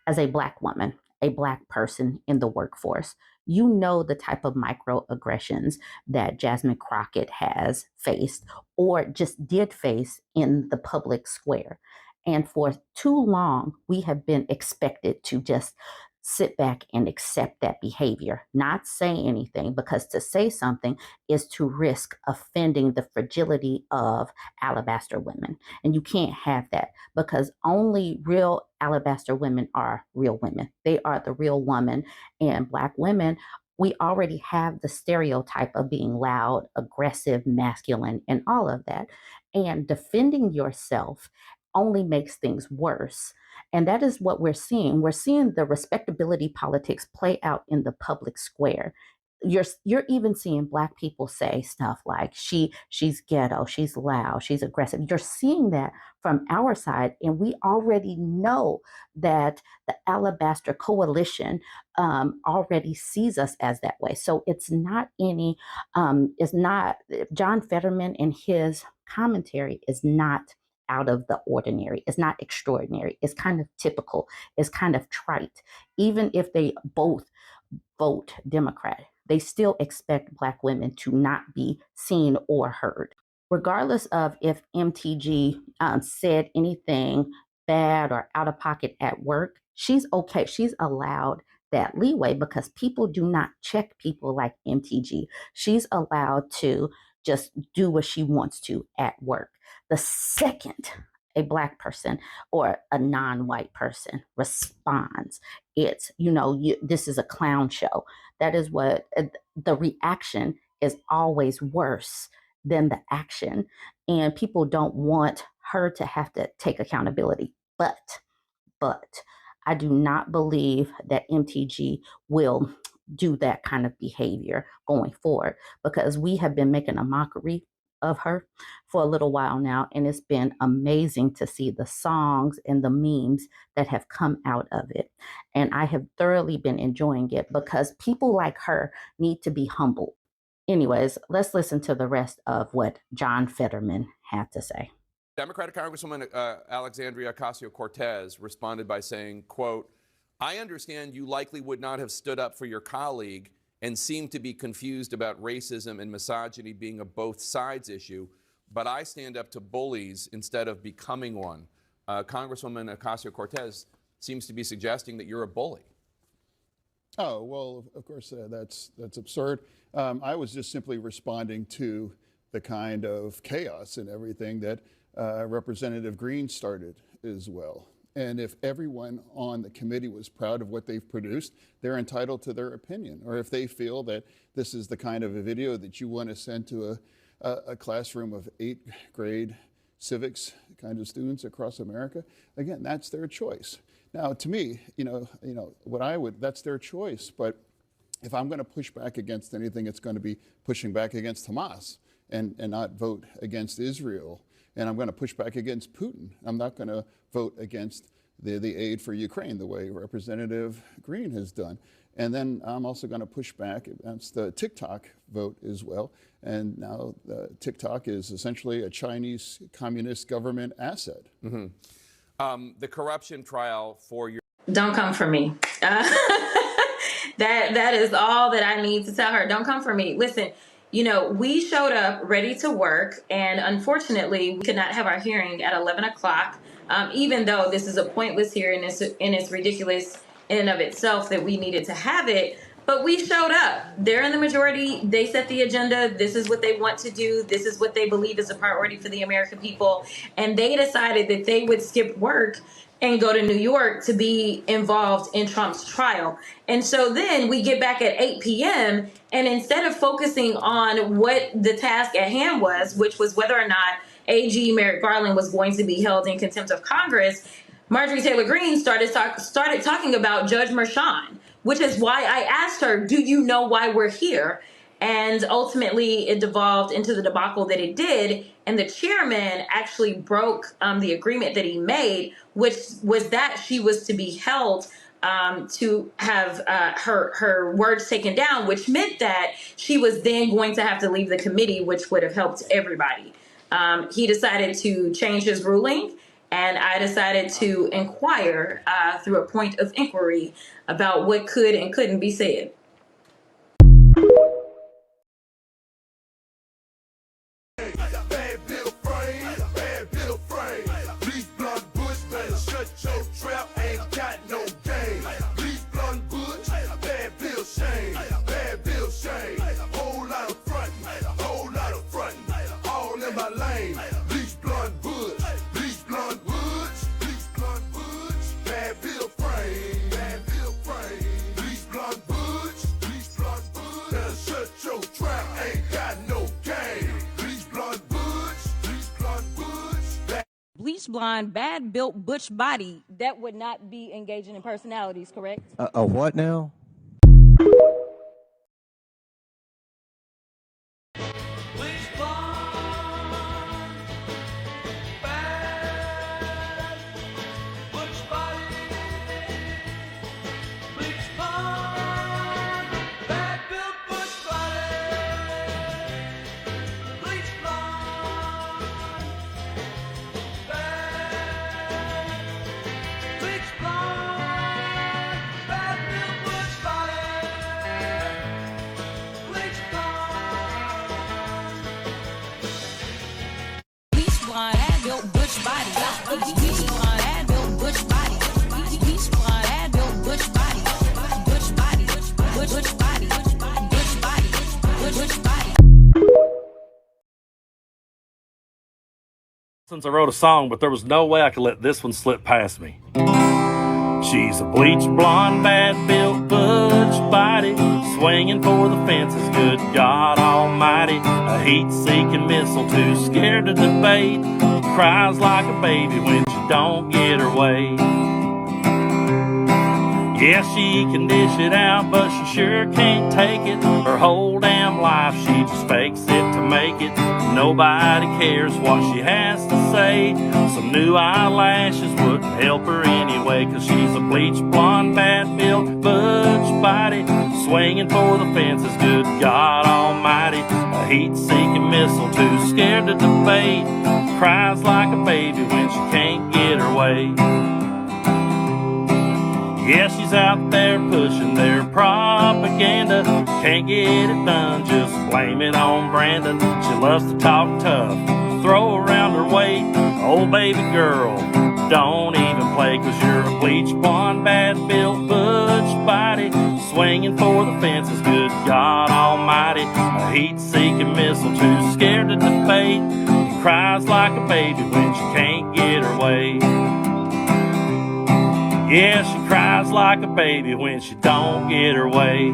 as a Black woman, a Black person in the workforce, you know the type of microaggressions that Jasmine Crocket has faced or just did face in the public square. And for too long, we have been expected to just sit back and accept that behavior, not say anything, because to say something is to risk offending the fragility of alabaster women. And you can't have that because only real alabaster women are real women. They are the real woman. And Black women, we already have the stereotype of being loud, aggressive, masculine, and all of that. And defending yourself only makes things worse. And that is what we're seeing. We're seeing the respectability politics play out in the public square. You're even seeing Black people say stuff like she's ghetto, she's loud, she's aggressive. You're seeing that from our side, and we already know that the Alabaster Coalition already sees us as that way. So it's not it's not John Fetterman and his commentary is not out of the ordinary. It's not extraordinary. It's kind of typical. It's kind of trite. Even if they both vote Democrat, they still expect Black women to not be seen or heard. Regardless of if MTG said anything bad or out of pocket at work, she's okay. She's allowed that leeway because people do not check people like MTG. She's allowed to just do what she wants to at work. The second a Black person or a non-white person responds, it's, this is a clown show. That is what the reaction is always worse than the action. And people don't want her to have to take accountability. But I do not believe that MTG will do that kind of behavior going forward because we have been making a mockery of her for a little while now, and it's been amazing to see the songs and the memes that have come out of it. And I have thoroughly been enjoying it because people like her need to be humbled. Anyways, let's listen to the rest of what John Fetterman had to say. Democratic Congresswoman Alexandria Ocasio-Cortez responded by saying, quote, "I understand you likely would not have stood up for your colleague and seem to be confused about racism and misogyny being a both sides issue, but I stand up to bullies instead of becoming one." Congresswoman Ocasio-Cortez seems to be suggesting that you're a bully. Oh, well, of course, that's absurd. I was just simply responding to the kind of chaos and everything that Representative Greene started as well. And if everyone on the committee was proud of what they've produced, they're entitled to their opinion. Or if they feel that this is the kind of a video that you want to send to a classroom of 8th grade civics kind of students across America, again, that's their choice. Now, to me, that's their choice. But if I'm going to push back against anything, it's going to be pushing back against Hamas and not vote against Israel. And I'm going to push back against Putin. I'm not going to vote against the aid for Ukraine the way Representative Greene has done. And then I'm also going to push back against the TikTok vote as well. And now TikTok is essentially a Chinese communist government asset. Mm-hmm. The corruption trial for your... Don't come for me. That is all that I need to tell her. Don't come for me. Listen, we showed up ready to work, and unfortunately, we could not have our hearing at 11 o'clock, even though this is a pointless hearing and it's ridiculous in and of itself that we needed to have it. But we showed up. They're in the majority. They set the agenda. This is what they want to do. This is what they believe is a priority for the American people. And they decided that they would skip work and go to New York to be involved in Trump's trial. And so then we get back at 8 p.m. and instead of focusing on what the task at hand was, which was whether or not AG Merrick Garland was going to be held in contempt of Congress, Marjorie Taylor Greene started talking about Judge Merchan, which is why I asked her, do you know why we're here? And ultimately, it devolved into the debacle that it did. And the chairman actually broke the agreement that he made, which was that she was to be held to have her words taken down, which meant that she was then going to have to leave the committee, which would have helped everybody. He decided to change his ruling, And I decided to inquire through a point of inquiry about what could and couldn't be said. Bleach blonde, bad built, butch body, that would not be engaging in personalities, correct? A what now? Since I wrote a song, but there was no way I could let this one slip past me. She's a bleached blonde, bad-built, butch body, swinging for the fences, good God Almighty. A heat-seeking missile, too scared to debate, cries like a baby when she don't get her way. Yeah, she can dish it out, but she sure can't take it. Her whole damn life, she just fakes it to make it. Nobody cares what she has to say. Some new eyelashes wouldn't help her anyway, 'cause she's a bleached blonde, bad-built, butch body, swinging for the fences, good God Almighty. A heat-seeking missile, too scared to debate, cries like a baby when she can't get her way. Yeah, she's out there pushing their propaganda. Can't get it done, just blame it on Brandon. She loves to talk tough, throw around her weight. Oh, baby girl, don't even play, 'cause you're a bleached blonde, bad-built, butch body, swinging for the fences, good God Almighty. A heat-seeking missile, too scared to debate, cries like a baby when she can't get her way. Yeah, she cries like a baby when she don't get her way.